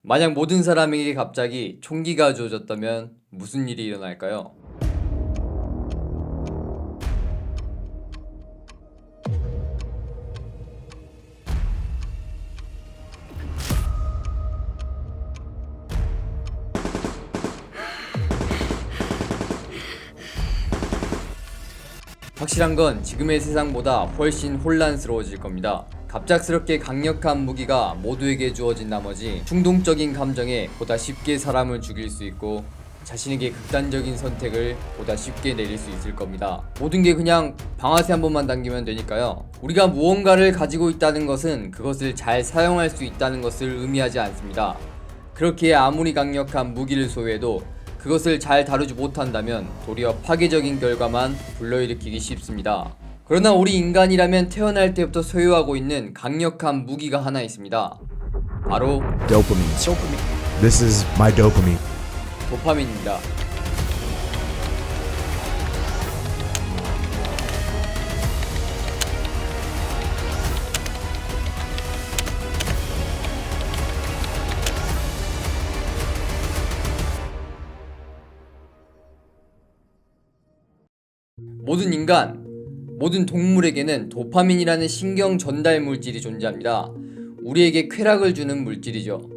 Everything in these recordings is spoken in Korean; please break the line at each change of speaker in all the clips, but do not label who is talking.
만약 모든 사람에게 갑자기 총기가 주어졌다면 무슨 일이 일어날까요? 확실한 건 지금의 세상보다 훨씬 혼란스러워질 겁니다. 갑작스럽게 강력한 무기가 모두에게 주어진 나머지 충동적인 감정에 보다 쉽게 사람을 죽일 수 있고 자신에게 극단적인 선택을 보다 쉽게 내릴 수 있을 겁니다. 모든 게 그냥 방아쇠 한 번만 당기면 되니까요. 우리가 무언가를 가지고 있다는 것은 그것을 잘 사용할 수 있다는 것을 의미하지 않습니다. 그렇기에 아무리 강력한 무기를 소유해도 그것을 잘 다루지 못한다면 도리어 파괴적인 결과만 불러일으키기 쉽습니다. 그러나 우리 인간이라면 태어날 때부터 소유하고 있는 강력한 무기가 하나 있습니다. 바로
Dopamine. This is my dopamine.
도파민입니다. 모든 인간, 모든 동물에게는 도파민이라는 신경 전달 물질이 존재합니다. 우리에게 쾌락을 주는 물질이죠.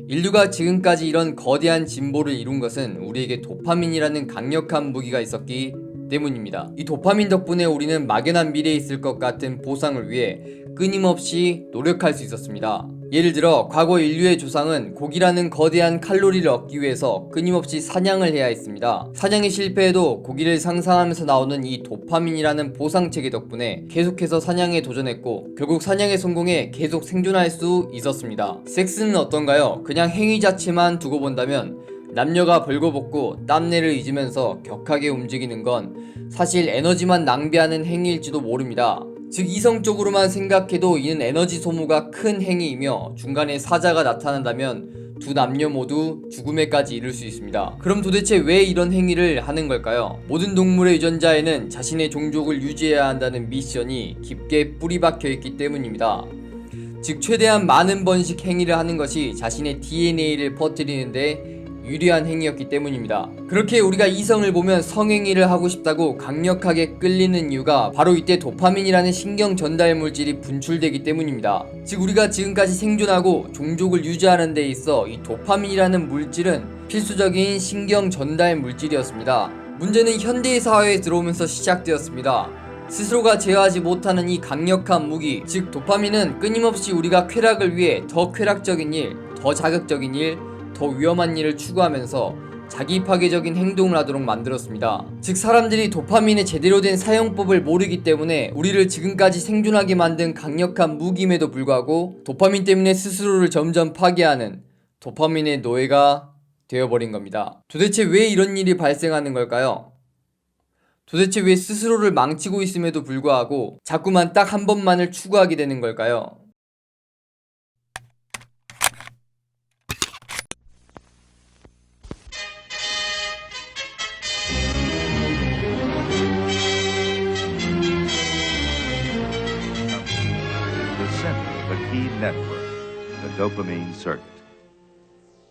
인류가 지금까지 이런 거대한 진보를 이룬 것은 우리에게 도파민이라는 강력한 무기가 있었기 때문입니다. 이 도파민 덕분에 우리는 막연한 미래에 있을 것 같은 보상을 위해 끊임없이 노력할 수 있었습니다. 예를 들어 과거 인류의 조상은 고기라는 거대한 칼로리를 얻기 위해서 끊임없이 사냥을 해야 했습니다. 사냥에 실패해도 고기를 상상하면서 나오는 이 도파민이라는 보상체계 덕분에 계속해서 사냥에 도전했고 결국 사냥에 성공해 계속 생존할 수 있었습니다. 섹스는 어떤가요? 그냥 행위 자체만 두고 본다면 남녀가 벌거벗고 땀내를 잊으면서 격하게 움직이는 건 사실 에너지만 낭비하는 행위일지도 모릅니다. 즉 이성적으로만 생각해도 이는 에너지 소모가 큰 행위이며 중간에 사자가 나타난다면 두 남녀 모두 죽음에까지 이를 수 있습니다. 그럼 도대체 왜 이런 행위를 하는 걸까요? 모든 동물의 유전자에는 자신의 종족을 유지해야 한다는 미션이 깊게 뿌리박혀 있기 때문입니다. 즉 최대한 많은 번씩 행위를 하는 것이 자신의 DNA를 퍼뜨리는데 유리한 행위였기 때문입니다. 그렇게 우리가 이성을 보면 성행위를 하고 싶다고 강력하게 끌리는 이유가 바로 이때 도파민이라는 신경 전달 물질이 분출되기 때문입니다. 즉 우리가 지금까지 생존하고 종족을 유지하는 데 있어 이 도파민이라는 물질은 필수적인 신경 전달 물질이었습니다. 문제는 현대의 사회에 들어오면서 시작되었습니다. 스스로가 제어하지 못하는 이 강력한 무기, 즉 도파민은 끊임없이 우리가 쾌락을 위해 더 쾌락적인 일, 더 자극적인 일, 더 위험한 일을 추구하면서 자기 파괴적인 행동을 하도록 만들었습니다. 즉 사람들이 도파민의 제대로 된 사용법을 모르기 때문에 우리를 지금까지 생존하게 만든 강력한 무기임에도 불구하고 도파민 때문에 스스로를 점점 파괴하는 도파민의 노예가 되어버린 겁니다. 도대체 왜 이런 일이 발생하는 걸까요? 도대체 왜 스스로를 망치고 있음에도 불구하고 자꾸만 딱 한 번만을 추구하게 되는 걸까요?
The key network, the dopamine circuit.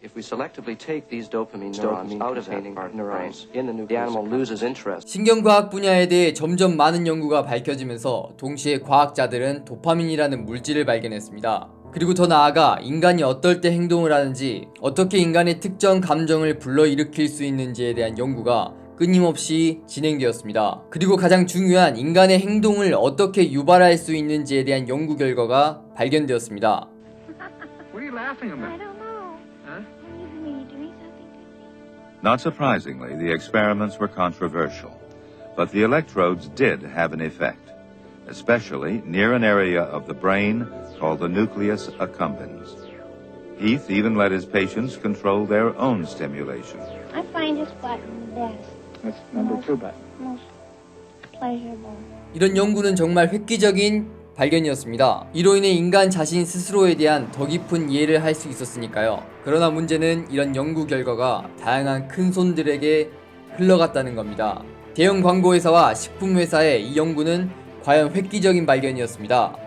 If we selectively take these dopamine neurons out of that part neurons in the nucleus, the animal loses interest.
신경과학 분야에 대해 점점 많은 연구가 밝혀지면서 동시에 과학자들은 도파민이라는 물질을 발견했습니다. 그리고 더 나아가 인간이 어떨 때 행동을 하는지, 어떻게 인간의 특정 감정을 불러일으킬 수 있는지에 대한 연구가 끊임없이 진행되었습니다. 그리고 가장 중요한 인간의 행동을 어떻게 유발할 수 있는지에 대한 연구 결과가 발견되었습니다.
What are you laughing
I
about?
don't know.
Huh?
Were you doing something to me?
Not surprisingly, the experiments were controversial, but the electrodes did have an effect, especially near an area of the brain called the nucleus accumbens. Heath even let his patients control their own stimulation.
I find this button best.
That's number 2 button.
Most pleasurable.
이런 연구는 정말 획기적인 발견이었습니다. 이로 인해 인간 자신 스스로에 대한 더 깊은 이해를 할 수 있었으니까요. 그러나 문제는 이런 연구 결과가 다양한 큰손들에게 흘러갔다는 겁니다. 대형 광고회사와 식품회사의 이 연구는 과연 획기적인 발견이었습니다.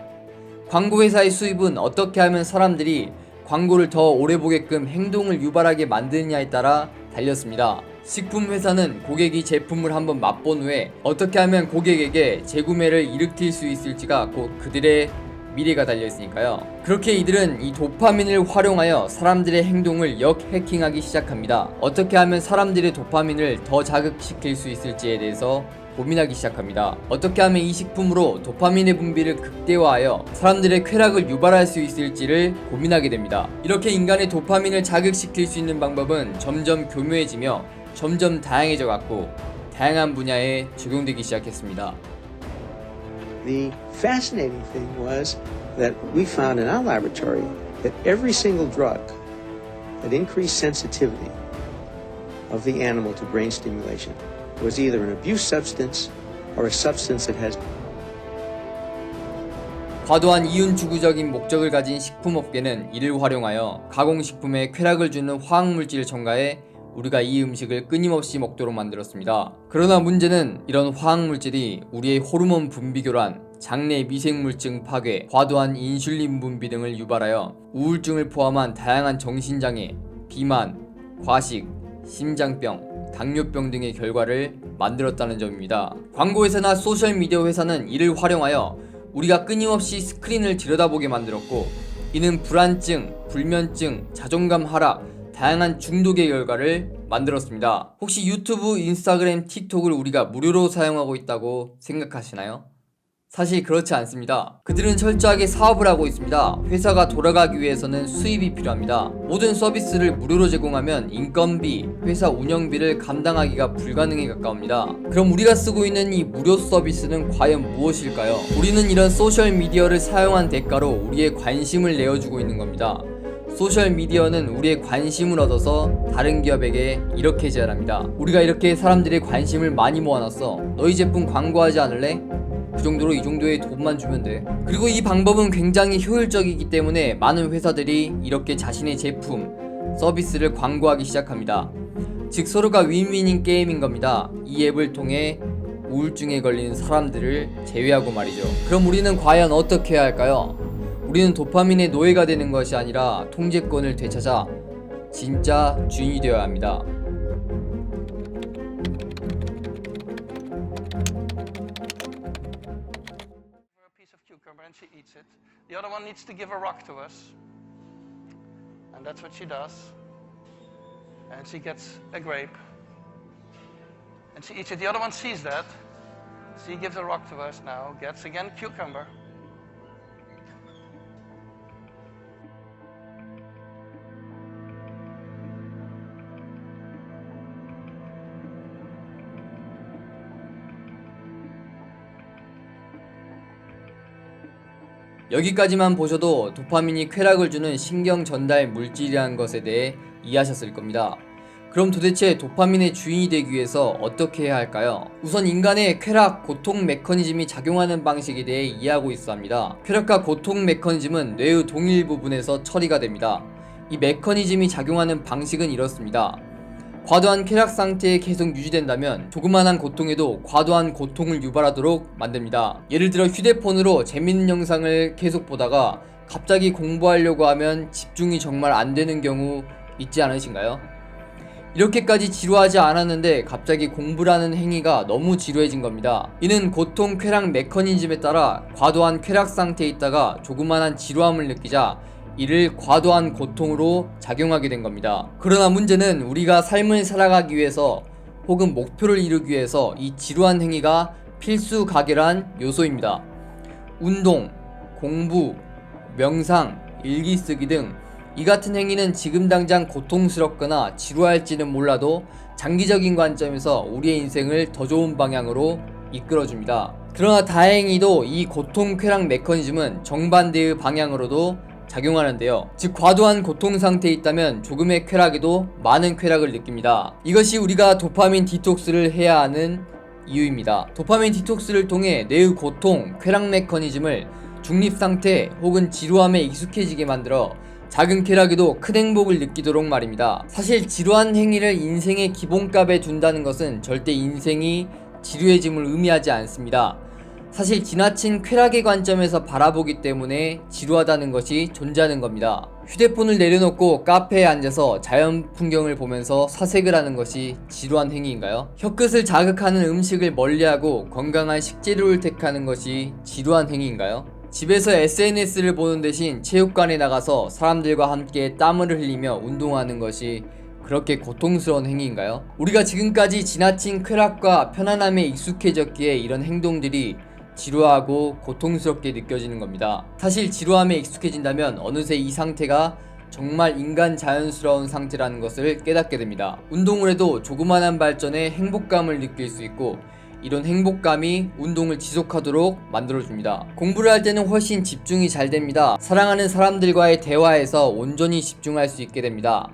광고회사의 수입은 어떻게 하면 사람들이 광고를 더 오래 보게끔 행동을 유발하게 만드느냐에 따라 달렸습니다. 식품 회사는 고객이 제품을 한번 맛본 후에 어떻게 하면 고객에게 재구매를 일으킬 수 있을지가 곧 그들의 미래가 달려있으니까요. 그렇게 이들은 이 도파민을 활용하여 사람들의 행동을 역해킹하기 시작합니다. 어떻게 하면 사람들의 도파민을 더 자극시킬 수 있을지에 대해서 고민하기 시작합니다. 어떻게 하면 이 식품으로 도파민의 분비를 극대화하여 사람들의 쾌락을 유발할 수 있을지를 고민하게 됩니다. 이렇게 인간의 도파민을 자극시킬 수 있는 방법은 점점 교묘해지며 점점 다양해져 갔고 다양한 분야에 적용되기 시작했습니다.
The fascinating thing was that we found in our laboratory that every single drug that increased sensitivity of the animal to brain stimulation was either an abuse substance or a substance that has
과도한 이윤 추구적인 목적을 가진 식품업계는 이를 활용하여 가공식품에 쾌락을 주는 화학물질을 첨가해 우리가 이 음식을 끊임없이 먹도록 만들었습니다. 그러나 문제는 이런 화학물질이 우리의 호르몬 분비 교란, 장내 미생물증 파괴, 과도한 인슐린 분비 등을 유발하여 우울증을 포함한 다양한 정신장애, 비만, 과식, 심장병, 당뇨병 등의 결과를 만들었다는 점입니다. 광고회사나 소셜미디어 회사는 이를 활용하여 우리가 끊임없이 스크린을 들여다보게 만들었고 이는 불안증, 불면증, 자존감 하락, 다양한 중독의 결과를 만들었습니다. 혹시 유튜브, 인스타그램, 틱톡을 우리가 무료로 사용하고 있다고 생각하시나요? 사실 그렇지 않습니다. 그들은 철저하게 사업을 하고 있습니다. 회사가 돌아가기 위해서는 수입이 필요합니다. 모든 서비스를 무료로 제공하면 인건비, 회사 운영비를 감당하기가 불가능에 가까웁니다. 그럼 우리가 쓰고 있는 이 무료 서비스는 과연 무엇일까요? 우리는 이런 소셜미디어를 사용한 대가로 우리의 관심을 내어주고 있는 겁니다. 소셜미디어는 우리의 관심을 얻어서 다른 기업에게 이렇게 제안합니다. 우리가 이렇게 사람들의 관심을 많이 모아놨어. 너희 제품 광고하지 않을래? 그 정도로 이 정도의 돈만 주면 돼. 그리고 이 방법은 굉장히 효율적이기 때문에 많은 회사들이 이렇게 자신의 제품, 서비스를 광고하기 시작합니다. 즉 서로가 윈윈인 게임인 겁니다. 이 앱을 통해 우울증에 걸리는 사람들을 제외하고 말이죠. 그럼 우리는 과연 어떻게 해야 할까요? 우리는 도파민의 노예가 되는 것이 아니라 통제권을 되찾아 진짜 주인이 되어야 합니다.
And she eats it. The other one needs to give a rock to us. And that's what she does. And she gets a grape. And she eats it. The other one sees that. She gives a rock to us now. Gets again cucumber.
여기까지만 보셔도 도파민이 쾌락을 주는 신경 전달 물질이라는 것에 대해 이해하셨을 겁니다. 그럼 도대체 도파민의 주인이 되기 위해서 어떻게 해야 할까요? 우선 인간의 쾌락, 고통 메커니즘이 작용하는 방식에 대해 이해하고 있어야 합니다. 쾌락과 고통 메커니즘은 뇌의 동일 부분에서 처리가 됩니다. 이 메커니즘이 작용하는 방식은 이렇습니다. 과도한 쾌락 상태에 계속 유지된다면 조그만한 고통에도 과도한 고통을 유발하도록 만듭니다. 예를 들어 휴대폰으로 재밌는 영상을 계속 보다가 갑자기 공부하려고 하면 집중이 정말 안 되는 경우 있지 않으신가요? 이렇게까지 지루하지 않았는데 갑자기 공부라는 행위가 너무 지루해진 겁니다. 이는 고통 쾌락 메커니즘에 따라 과도한 쾌락 상태에 있다가 조그만한 지루함을 느끼자 이를 과도한 고통으로 작용하게 된 겁니다. 그러나 문제는 우리가 삶을 살아가기 위해서 혹은 목표를 이루기 위해서 이 지루한 행위가 필수 가결한 요소입니다. 운동, 공부, 명상, 일기 쓰기 등 이 같은 행위는 지금 당장 고통스럽거나 지루할지는 몰라도 장기적인 관점에서 우리의 인생을 더 좋은 방향으로 이끌어줍니다. 그러나 다행히도 이 고통 쾌락 메커니즘은 정반대의 방향으로도 작용하는데요. 즉 과도한 고통 상태에 있다면 조금의 쾌락에도 많은 쾌락을 느낍니다. 이것이 우리가 도파민 디톡스를 해야 하는 이유입니다. 도파민 디톡스를 통해 뇌의 고통, 쾌락 메커니즘을 중립 상태 혹은 지루함에 익숙해지게 만들어 작은 쾌락에도 큰 행복을 느끼도록 말입니다. 사실 지루한 행위를 인생의 기본값에 둔다는 것은 절대 인생이 지루해짐을 의미하지 않습니다. 사실 지나친 쾌락의 관점에서 바라보기 때문에 지루하다는 것이 존재하는 겁니다. 휴대폰을 내려놓고 카페에 앉아서 자연 풍경을 보면서 사색을 하는 것이 지루한 행위인가요? 혀끝을 자극하는 음식을 멀리하고 건강한 식재료를 택하는 것이 지루한 행위인가요? 집에서 SNS를 보는 대신 체육관에 나가서 사람들과 함께 땀을 흘리며 운동하는 것이 그렇게 고통스러운 행위인가요? 우리가 지금까지 지나친 쾌락과 편안함에 익숙해졌기에 이런 행동들이 지루하고 고통스럽게 느껴지는 겁니다. 사실 지루함에 익숙해진다면 어느새 이 상태가 정말 인간 자연스러운 상태라는 것을 깨닫게 됩니다. 운동을 해도 조그만한 발전에 행복감을 느낄 수 있고 이런 행복감이 운동을 지속하도록 만들어줍니다. 공부를 할 때는 훨씬 집중이 잘 됩니다. 사랑하는 사람들과의 대화에서 온전히 집중할 수 있게 됩니다.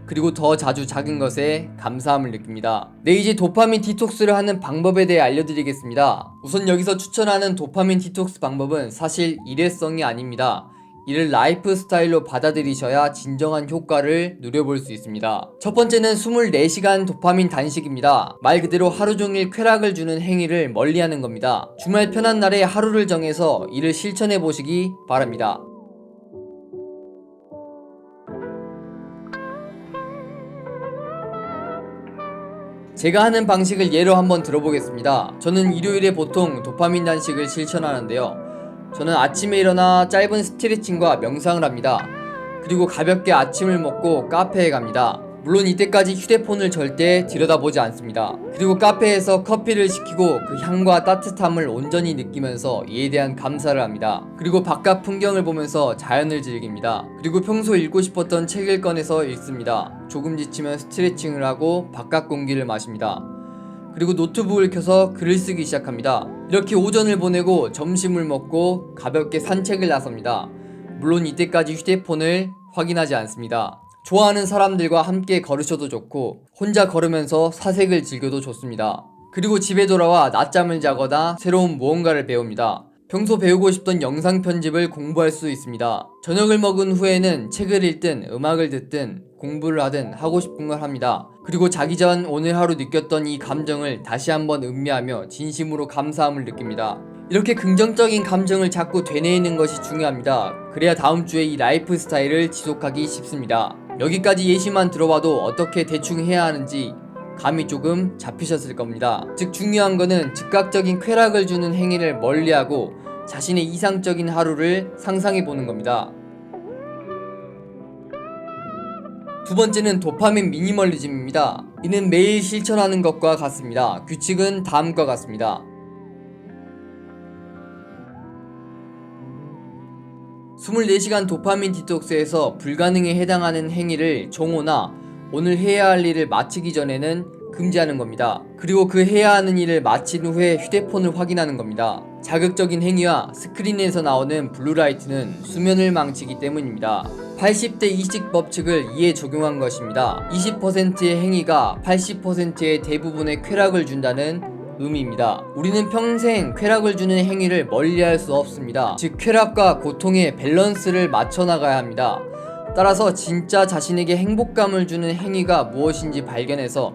그리고 더 자주 작은 것에 감사함을 느낍니다. 네, 이제 도파민 디톡스를 하는 방법에 대해 알려드리겠습니다. 우선 여기서 추천하는 도파민 디톡스 방법은 사실 일회성이 아닙니다. 이를 라이프 스타일로 받아들이셔야 진정한 효과를 누려볼 수 있습니다. 첫 번째는 24시간 도파민 단식입니다. 말 그대로 하루 종일 쾌락을 주는 행위를 멀리하는 겁니다. 주말 편한 날에 하루를 정해서 이를 실천해 보시기 바랍니다. 제가 하는 방식을 예로 한번 들어보겠습니다. 저는 일요일에 보통 도파민 단식을 실천하는데요. 저는 아침에 일어나 짧은 스트레칭과 명상을 합니다. 그리고 가볍게 아침을 먹고 카페에 갑니다. 물론 이때까지 휴대폰을 절대 들여다보지 않습니다. 그리고 카페에서 커피를 시키고 그 향과 따뜻함을 온전히 느끼면서 이에 대한 감사를 합니다. 그리고 바깥 풍경을 보면서 자연을 즐깁니다. 그리고 평소 읽고 싶었던 책을 꺼내서 읽습니다. 조금 지치면 스트레칭을 하고 바깥 공기를 마십니다. 그리고 노트북을 켜서 글을 쓰기 시작합니다. 이렇게 오전을 보내고 점심을 먹고 가볍게 산책을 나섭니다. 물론 이때까지 휴대폰을 확인하지 않습니다. 좋아하는 사람들과 함께 걸으셔도 좋고 혼자 걸으면서 사색을 즐겨도 좋습니다. 그리고 집에 돌아와 낮잠을 자거나 새로운 무언가를 배웁니다. 평소 배우고 싶던 영상 편집을 공부할 수 있습니다. 저녁을 먹은 후에는 책을 읽든 음악을 듣든 공부를 하든 하고 싶은 걸 합니다. 그리고 자기 전 오늘 하루 느꼈던 이 감정을 다시 한번 음미하며 진심으로 감사함을 느낍니다. 이렇게 긍정적인 감정을 자꾸 되뇌이는 것이 중요합니다. 그래야 다음 주에 이 라이프 스타일을 지속하기 쉽습니다. 여기까지 예시만 들어봐도 어떻게 대충 해야 하는지 감이 조금 잡히셨을 겁니다. 즉 중요한 거는 즉각적인 쾌락을 주는 행위를 멀리하고 자신의 이상적인 하루를 상상해 보는 겁니다. 두 번째는 도파민 미니멀리즘입니다. 이는 매일 실천하는 것과 같습니다. 규칙은 다음과 같습니다. 24시간 도파민 디톡스에서 불가능에 해당하는 행위를 정오나 오늘 해야 할 일을 마치기 전에는 금지하는 겁니다. 그리고 그 해야 하는 일을 마친 후에 휴대폰을 확인하는 겁니다. 자극적인 행위와 스크린에서 나오는 블루라이트는 수면을 망치기 때문입니다. 80대 20 법칙을 이에 적용한 것입니다. 20%의 행위가 80%의 대부분의 쾌락을 준다는 의미입니다. 우리는 평생 쾌락을 주는 행위를 멀리할 수 없습니다. 즉 쾌락과 고통의 밸런스를 맞춰 나가야 합니다. 따라서 진짜 자신에게 행복감을 주는 행위가 무엇인지 발견해서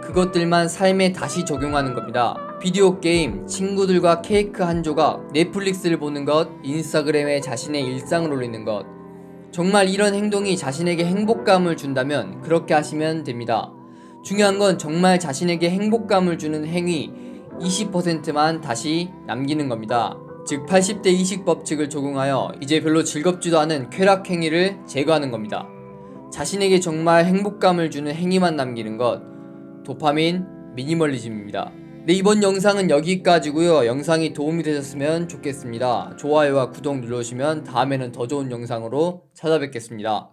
그것들만 삶에 다시 적용하는 겁니다. 비디오 게임, 친구들과 케이크 한 조각, 넷플릭스를 보는 것, 인스타그램에 자신의 일상을 올리는 것. 정말 이런 행동이 자신에게 행복감을 준다면 그렇게 하시면 됩니다. 중요한 건 정말 자신에게 행복감을 주는 행위 20%만 다시 남기는 겁니다. 즉 80대 20 법칙을 적용하여 이제 별로 즐겁지도 않은 쾌락 행위를 제거하는 겁니다. 자신에게 정말 행복감을 주는 행위만 남기는 것, 도파민 미니멀리즘입니다. 네, 이번 영상은 여기까지고요. 영상이 도움이 되셨으면 좋겠습니다. 좋아요와 구독 눌러주시면 다음에는 더 좋은 영상으로 찾아뵙겠습니다.